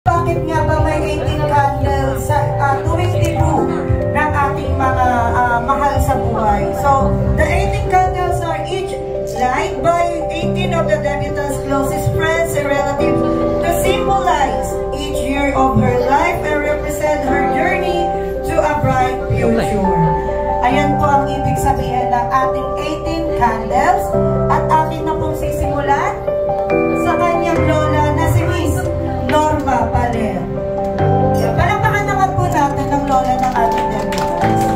Bakit nga ba may 18 candles sa tuwing debut ng ating mga mahal sa buhay? So, the 18 candles are each light by 18 of the debutant's closest friends and relatives to symbolize each year of her life and represent her journey to a bright future. Ayan po ang ibig sabihin ng ating 18 candles at atin na pong sisimulan sa kanyang lola na si Miss Norma Paler. Palakpakan naman po natin ng lola ng ating debutants.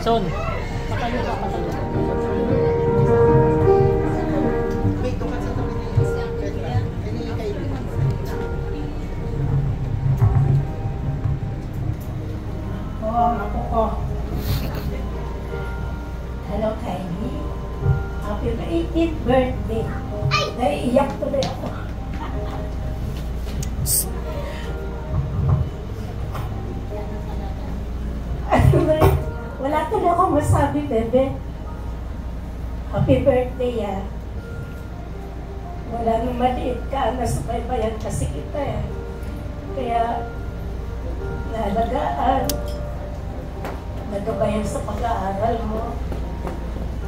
Son, Hello, Kylie. Happy 18th birthday. Naiiyak tuloy ako. Wala tuloy akong masabi, bebe. Happy birthday, ah. Wala nang maliit ka, nasubaybayan kasi kita, eh. Kaya, nalagaan. Nagabayan sa pag-aaral mo.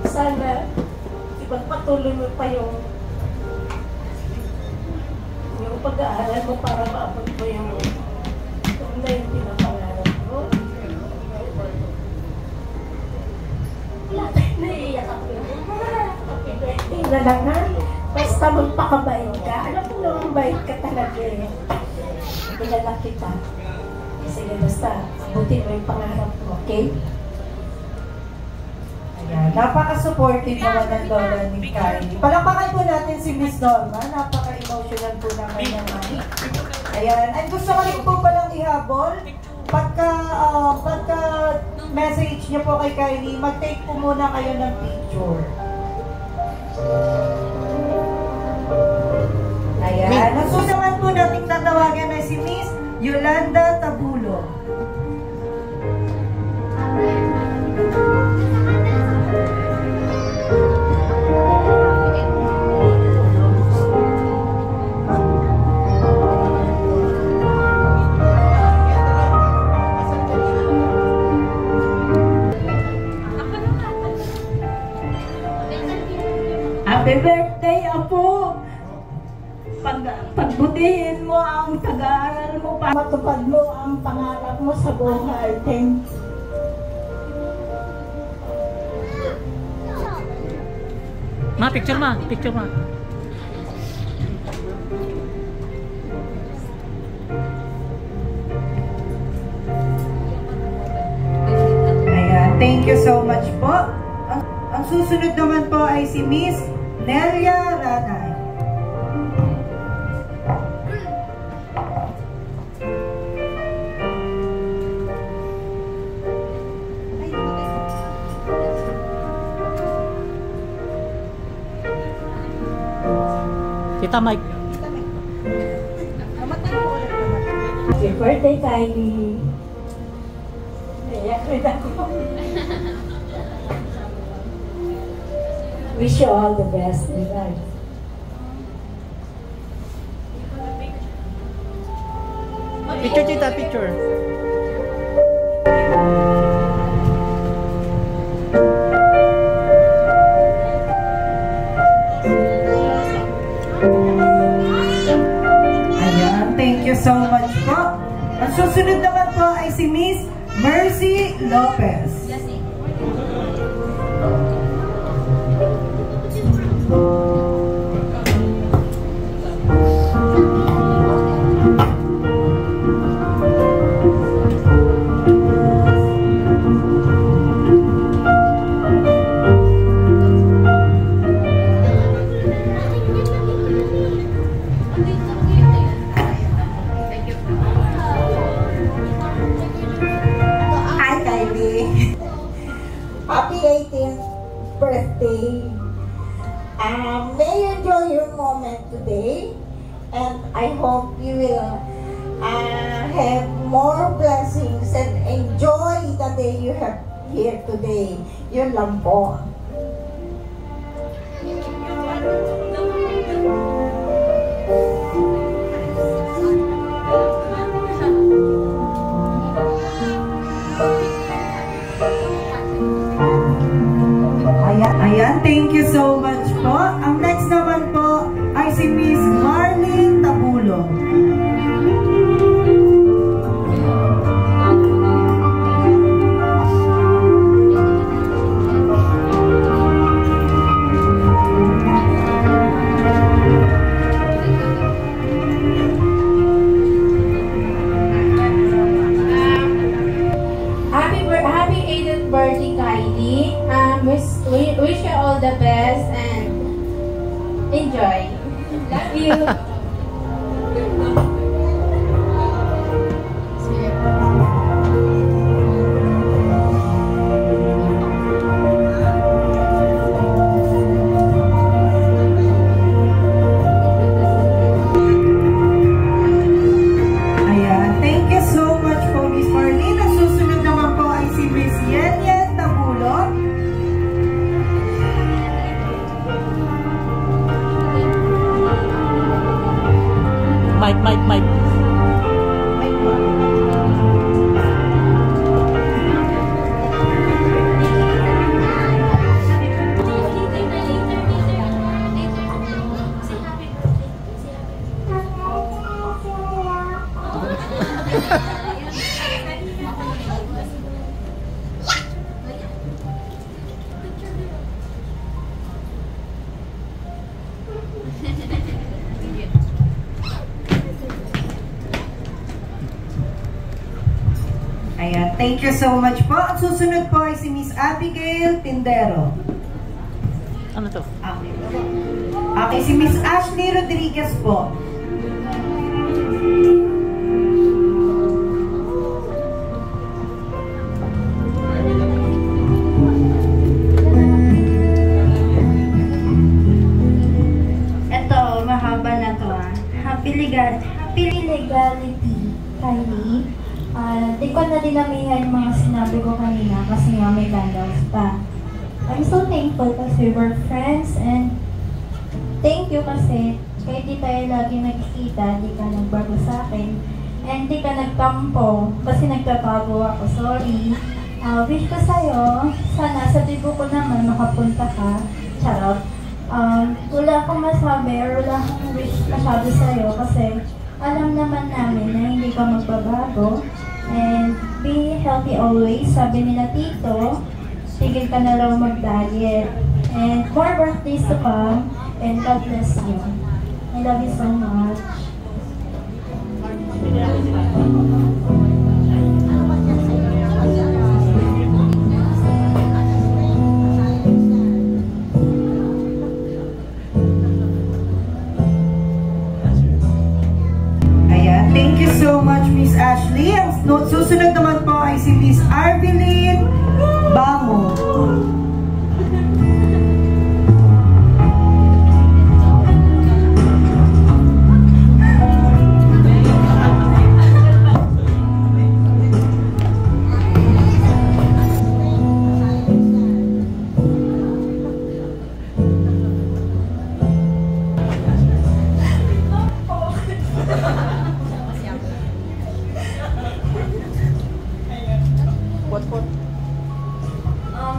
Sana, ipagpatuloy mo pa yung pag-aaral mo para maabot mo yung na yung pinapangarap mo. Wala tayo naiiyak ako. Happy birthday na lang, ha? Basta magpakabait ka. Alam mo naman bait ka talaga, eh. Kilala kita. Sige, basta abutin mo yung pangarap mo, okay? Ayan, napaka-supportive naman ng lola ni Kylie. Palakpakan po natin si Miss Norma. Napaka-emotional po ng kanyang mami. Ayan, at gusto ko rin po palang ihabol. Pagka message niyo po kay Kylie, mag-take po muna kayo ng picture. Ayan, nasusunod po natin tatawagan ay si Miss Yolanda Tabulo. Happy birthday, Apo! Pagbutihin mo ang pag-aaral mo para matupad mo ang pangarap mo sa buhay. Thank you. ma, picture ma, picture ma. Ayan, thank you so much po. Ang susunod naman po ay si Miss Nelia Ranay. Tita Mike. Happy birthday, Kylie. Naiyak rin ako. Wish you all the best in life. Picture, tita, picture. Thank you so much po. Ang susunod naman po ay si Miss Mercy Lopez. Happy 18th birthday. May you enjoy your moment today. And I hope you will have more blessings and enjoy the day you have here today. Yun lang po. Ayan, thank you so much po. Ang next naman po ay si Miss Marlene Tabulo. Happy 8th birthday, Kylie. Wish you all the best and enjoy. Love you. Ayan, thank you so much po, Miss Marlene. Ang susunod naman po ay si Miss Yen Tabulo. Mike. Ayan, thank you so much po. Ang susunod po ay si Miss Abigail Tindero. Ano to? Okay, si Miss Ashley Rodriguez po. Ito, mahaba na to ah. Happy legality, Kylie. Di ko na dinamihan yung mga sinabi ko kanina kasi nga may candles pa. I'm so thankful kasi we're friends and thank you kasi kahit di tayo lagi nagkikita, di ka nagbago sa akin and di ka nagtampo kasi nagtatago ako. Sorry. Wish ko sa'yo, sana sa tibo ko naman makapunta ka. Charot. Wala akong masabi or wala akong wish masyado sa'yo kasi alam naman namin na hindi ka magbabago. And be healthy always. Sabi nila tito, tigil ka na raw mag-diet. And more birthdays to come. And God bless you. I love you so much. Ayan, thank you so much, Miss Ashley. Ang susunod naman po ay si Miss Arvelyn Bango.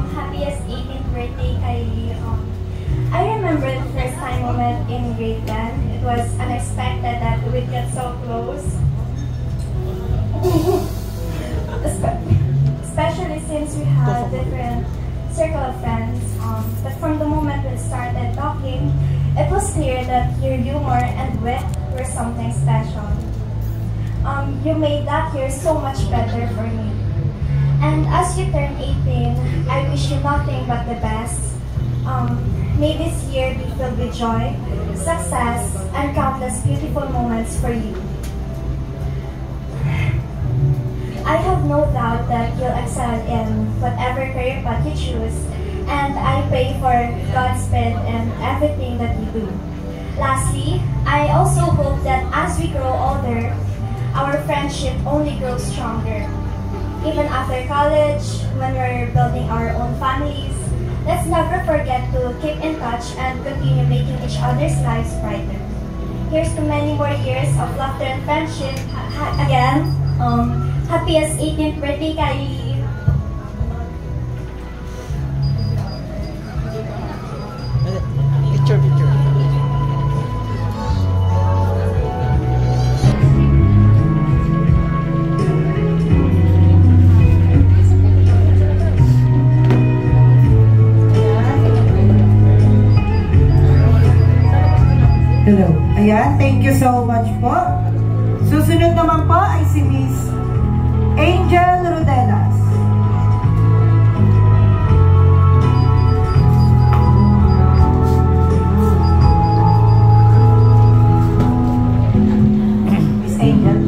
Happiest 18th birthday, Kylie. I remember the first time we met in grade 10. It was unexpected that we'd get so close. Especially since we had different circle of friends. But from the moment we started talking, it was clear that your humor and wit were something special. You made that year so much better for me. And as you turn 18, I wish you nothing but the best. May this year be filled with joy, success, and countless beautiful moments for you. I have no doubt that you'll excel in whatever career path you choose, and I pray for Godspeed in everything that you do. Lastly, I also hope that as we grow older, our friendship only grows stronger. Even after college, when we're building our own families, let's never forget to keep in touch and continue making each other's lives brighter. Here's to many more years of laughter and friendship. Again, happiest 18th birthday, Kylie! Picture. Hello. Ayan, thank you so much po. Susunod naman po ay si Miss Angel Rodelas. Miss Angel.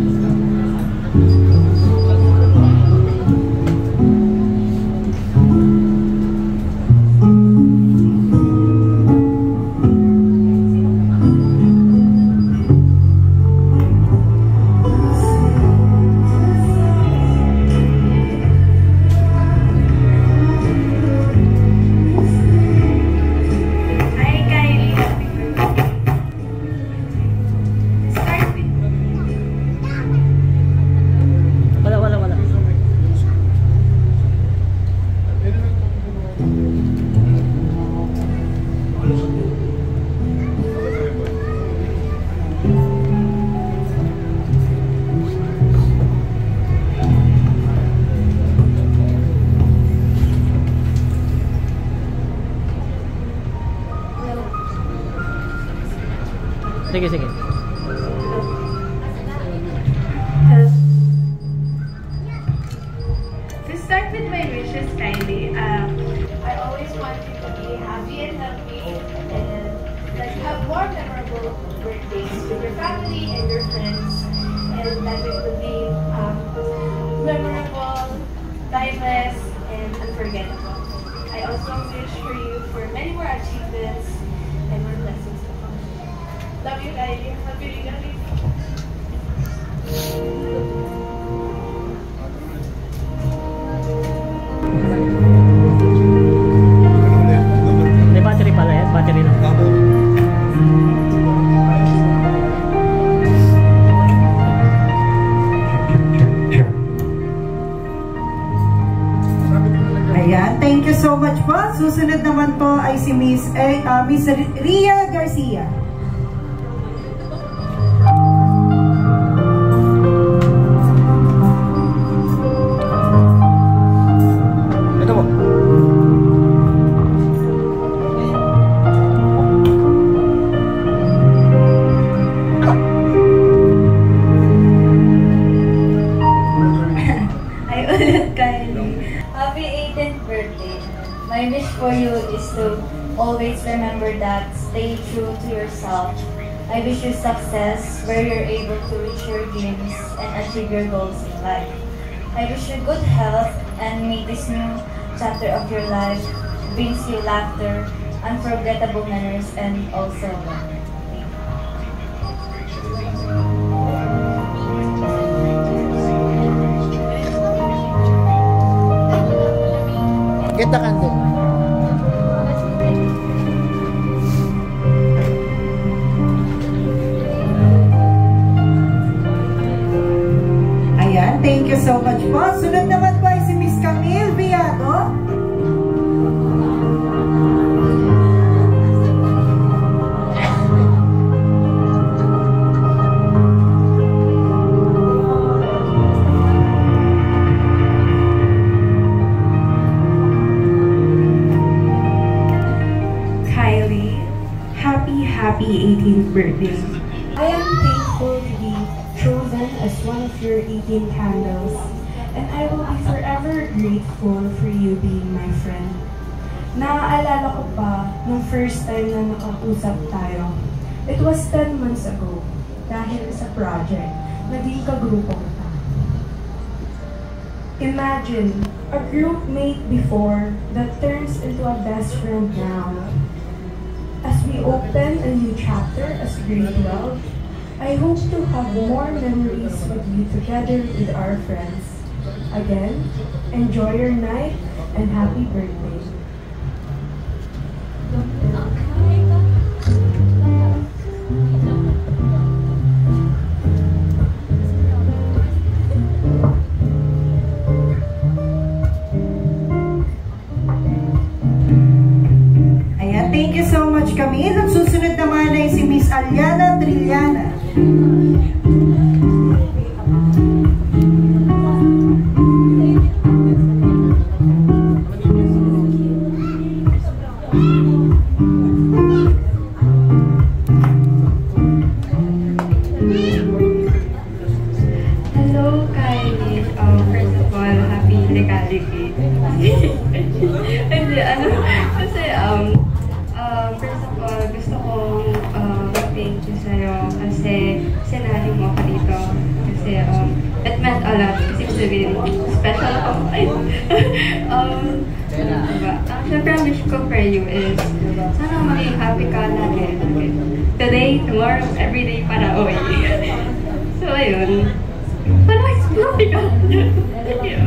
Wala. Sige. To start with my wishes, Kylie, I always want you to be happy and healthy and that you have more memorable birthdays with your family and your friends, and that it will be memorable, timeless, and unforgettable. I also wish for you for many more achievements and more blessings to come. Love you, Kylie. Happy regaling. May battery pala yan, battery lang. Ayan, thank you so much po. Susunod naman po ay si Miss Ria Garcia. Ito po. Hi ulit, Kylie. Happy 18th birthday. My wish for you is to always remember that stay true to yourself. I wish you success where you're able to reach your dreams and achieve your goals in life. I wish you good health and may this new chapter of your life brings you laughter, unforgettable memories, and also love. Get the candle. Ayan, thank you so much po. Sunod naman po ay si Miss Camille Viado. Kylie, happy 18th birthday. I am thankful to be chosen as one of your 18 candles, and I will be forever grateful for you being my friend. Naaalala ko pa nung first time na nakausap tayo. It was 10 months ago dahil sa project. Naging kagrupo kita. Imagine, a group mate before that turns into a best friend now. As we open a new chapter as grade 12, I hope to have more memories with you together with our friends. Again, enjoy your night and happy birthday. Ayan, thank you so much, Camille. Ang susunod naman ay si Miss Aliana Trillana. Hello, Kylie. First of all, happy Legality. Hindi, kasi, first of all, gusto kong thank you sa'yo kasi sinali mo ako dito. Kasi, it meant a lot. Kasi sabihin, special ako. Syempre, ang wish ko for you is, sana maging happy ka lagi. Today, tomorrow, everyday para uwi. So, ayun. Parang happy ka. Thank you.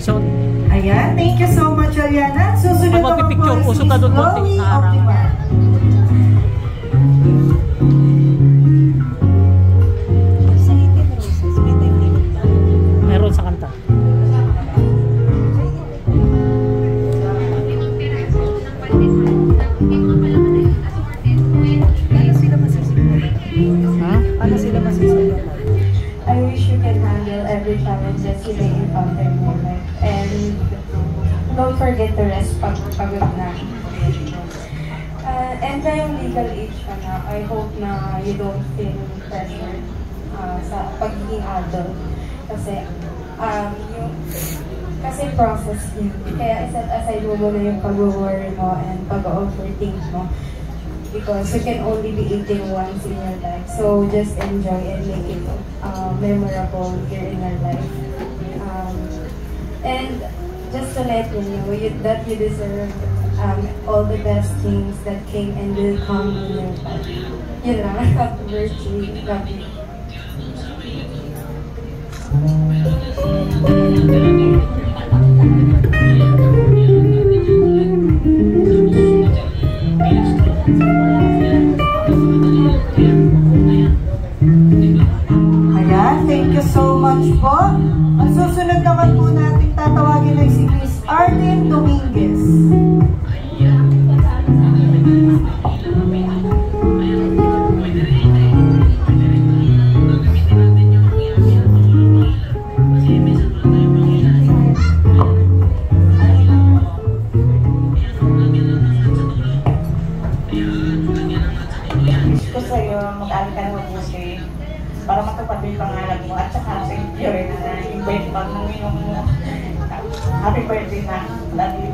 So, Ayan, thank you so much, Aliana. Susunod Pag naman magpipicture, po usok ka doon, konting Chloe harang. Optimal. meron sa kanta. Ha? Paano sila masisimulan? I wish you can handle every challenges you may encounter in your life. And don't forget to rest pag pagod na. And na yung legal age ka na, I hope na you don't feel pressure sa pagiging adult. Kasi, kasi process yun. Kaya set aside mo muna yung pag-worry mo and pag-overthink mo. Because you can only be 18 once in your life. So just enjoy and make it memorable here in your life. And just to let you know that you deserve all the best things that came and will come in your life. Yun lang. Happy birthday. Love you. Ayan, thank you so much po. Ang susunod naman po natin tatawagin ay si Miss Arlene Dominguez. Gusto sa'yo, mag-aral ka ng mabuti para matupad mo yung pangarap mo at saka sa enjoy na na-invite pa mo yung happy birthday na. Love you.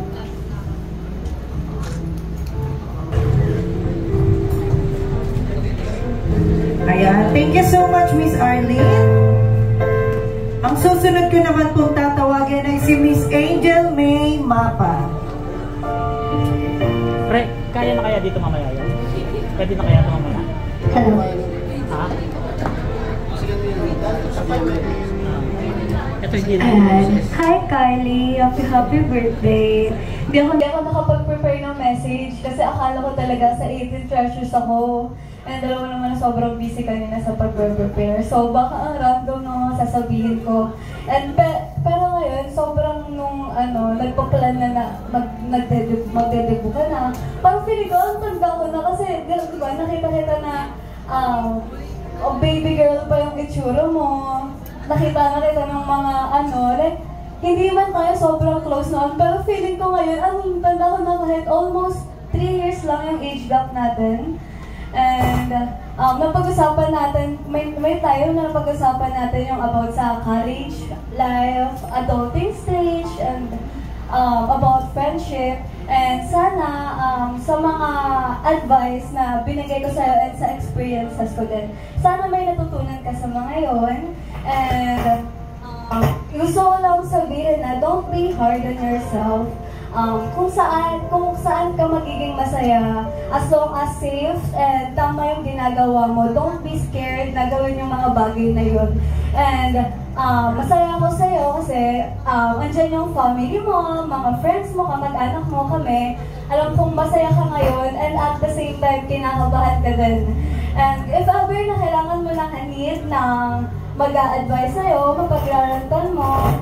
Ayan, thank you so much, Miss Arlene. Ang susunod ko naman pong tatawagin ay si Miss Angel May Mapa. Pre, kaya na kaya dito mamaya yan? Pwede na kaya ito mamaya? Hello. Ha? Ito yung gina. Hi Kylie! Happy birthday! Hindi ako nakapag-prepare ng message kasi akala ko talaga sa 18 treasures ako. And alam mo naman na sobrang busy kanina sa pag-prepare. So baka ang random ng mga sasabihin ko. And pero ngayon, sobrang nung nagpa-plan na magde-debut ka na. Parang feeling ko, ang tanda ko na kasi, diba, nakita-kita na baby girl pa yung itsura mo. Nakita ng mga like, hindi man tayo sobrang close noon. Pero feeling ko ngayon, ang tanda ko na kahit almost 3 years lang yung age gap natin. And napag-usapan natin, may time na napag-usapan natin yung about sa college life, adulting stage, and about friendship. And sana sa mga advice na binigay ko sa'yo and sa experiences ko din, sana may natutunan ka sa mga yon. And gusto ko lang sabihin na don't be hard on yourself. Kung saan ka magiging masaya, as long as safe and tama yung ginagawa mo, don't be scared na gawin yung mga bagay na yun. And masaya ako sa'yo kasi andyan yung family mo, mga friends mo, kamag-anak mo, kami. Alam kong masaya ka ngayon and at the same time, kinakabahan ka din. And if ever na kailangan mo ng need na mag-a-advise sa'yo, mapag-rarantan mo,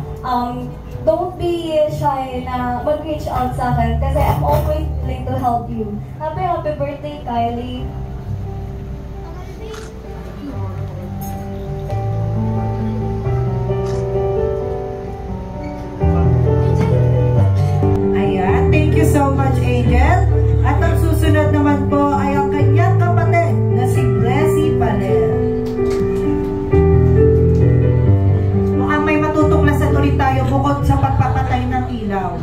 don't be shy na mag-reach out sa akin kasi I'm always willing to help you. Happy birthday, Kylie! Ayan, thank you so much, Angel. At ang susunod naman po ay ang kanyang kapatid na si Blessy Paler. Mukhang may matutuklasan ulit tayo bukod sa pagpapatay ng ilaw.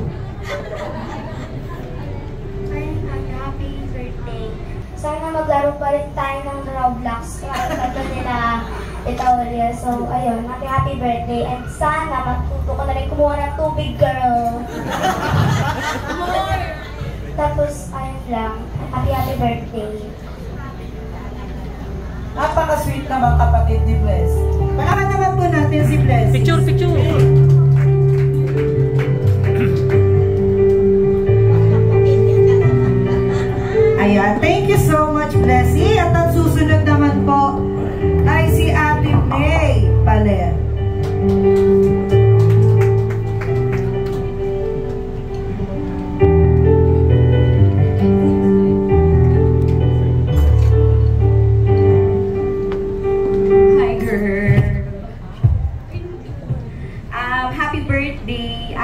Happy birthday. Sana maglaro pa rin tayo ng Roblox. Sabi nila Italia. So, ayun, happy birthday. And sana matuto ko na rin kumuha ng tubig, girl. Tapos, ayun lang. Happy birthday. Napaka-sweet naman kapatid ni Bless. Palakad naman po natin si Bless. Picture! Ayan, thank you so much, Blessy. At ang susunod naman po ay si Ate May Paler. Hi, girl. Happy birthday.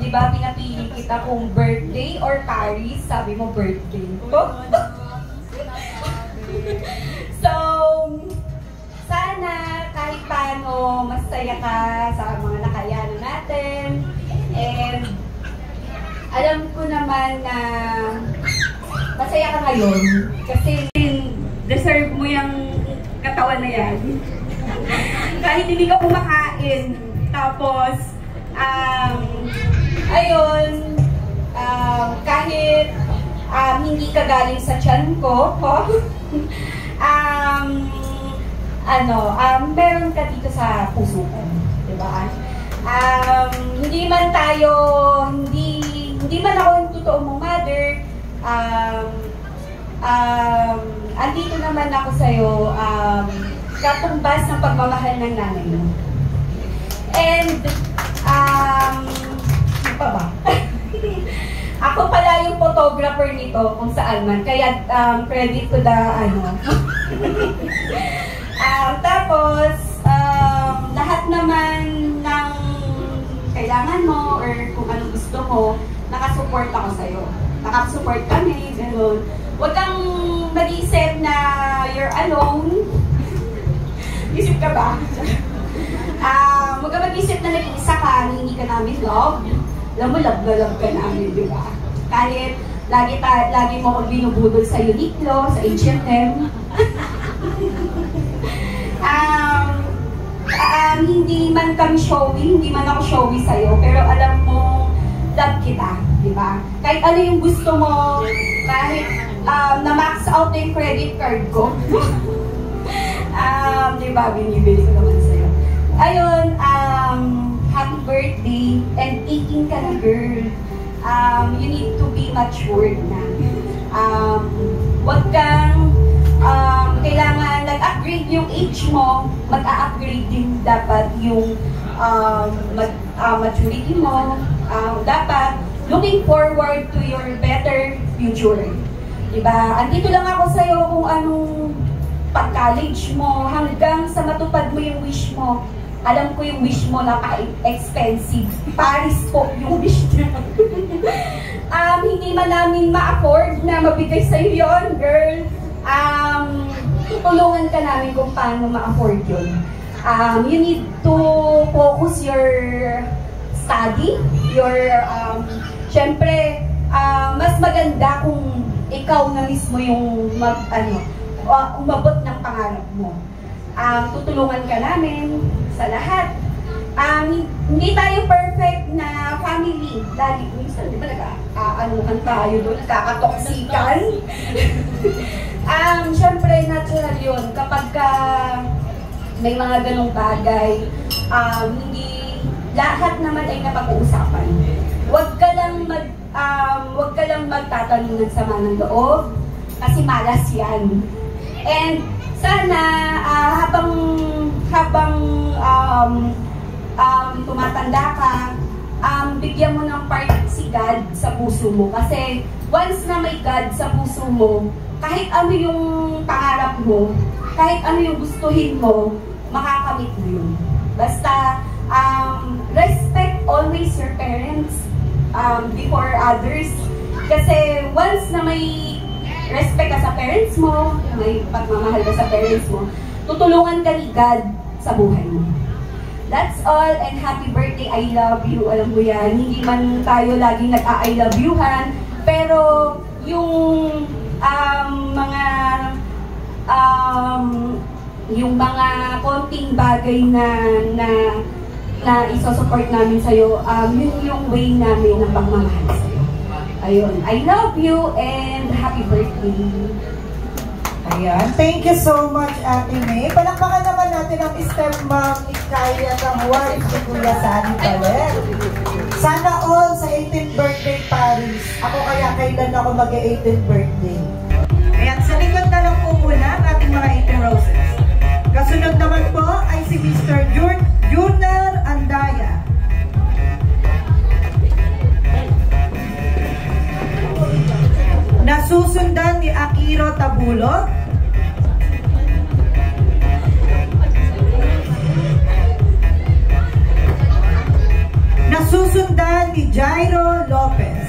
Di ba pinapili kita kung birthday or Paris? Sabi mo birthday. So, sana kahit paano masaya ka sa mga nakayanan natin. And alam ko naman na masaya ka ngayon kasi deserve mo yung katawan na yan. Kahit hindi ka kumakain. Tapos, ayun, kahit hindi ka galing sa tiyan ko, meron ka dito sa puso ko, diba? Hindi man ako yung totoo mong mother, andito naman ako sa'yo, katumbas ng pagmamahal ng nanay mo. And, ano pa ba? Ako pala yung photographer nito kung saan man. Kaya credit to the tapos, lahat naman ng kailangan mo or kung anong gusto mo, nakasupport ako sa'yo. Nakasupport kami, gano'n. Huwag kang mag-isip na you're alone. Isip ka ba? Huwag kang mag-isip na nag-iisa ka, hindi ka namin love. Alam mo, love na love ka namin, di ba? Kahit lagi mo akong binubudol sa Uniqlo, sa H&M. Hindi man kami showy, hindi man ako showy sa'yo, pero alam mo, love kita, di ba? Kahit ano yung gusto mo, kahit na-max out na yung credit card ko. Di ba, binibili ko naman sa'yo. Ayun, happy birthday, and 18 ka na, girl. You need to be matured na. Huwag kang, kailangan nag-upgrade yung age mo, mag-a-upgrade din dapat yung maturity mo. Dapat looking forward to your better future. Diba? Andito lang ako sa'yo kung anong pag-college mo, hanggang sa matupad mo yung wish mo. Alam ko yung wish mo, napaka-expensive. Paris po yung wish niya. Hindi man namin ma-afford na mabigay sa'yo yun, girl. Tulungan ka namin kung paano ma-afford yun. You need to focus your study, your syempre, mas maganda kung ikaw na mismo yung umabot ng pangarap mo. Tutulungan ka namin sa lahat. Hindi tayo perfect na family. Lagi, minsan, di ba nag-anuhan tayo doon, nagkakatoksikan? Syempre, natural yun. Kapag may mga ganong bagay, hindi lahat naman ay napag-uusapan. Huwag ka lang magtatanong ng sama ng loob, kasi malas yan. And sana habang tumatanda ka, bigyan mo ng part si God sa puso mo. Kasi once na may God sa puso mo, kahit ano yung pangarap mo, kahit ano yung gustuhin mo, makakamit mo yun. Basta, respect always your parents before others. Kasi once na may respect ka sa parents mo, may pagmamahal ka sa parents mo, tutulungan ka ni God sa buhay mo. That's all, and happy birthday, I love you. Alam mo yan, hindi man tayo laging nag-I love you-han, pero yung mga konting bagay na isosupport namin sa'yo, yun yung way namin ng pagmamahal sa'yo. Ayun, I love you and happy birthday. Ayan, thank you so much, Ate May. Palakpakan naman natin ang stepmom ni Kaya ng wife ni Kuya Sunny Paler. Sana all sa 18th birthday Paris. Ako kaya kailan ako mag-18th birthday. Ayan, sa likod na lang po muna ang ating mga 18 roses. Kasunod naman po ay si Mr. Jurner Andaya. Nasusundan ni Akiro Tabulog. Nasusundan ni Jairo Lopez.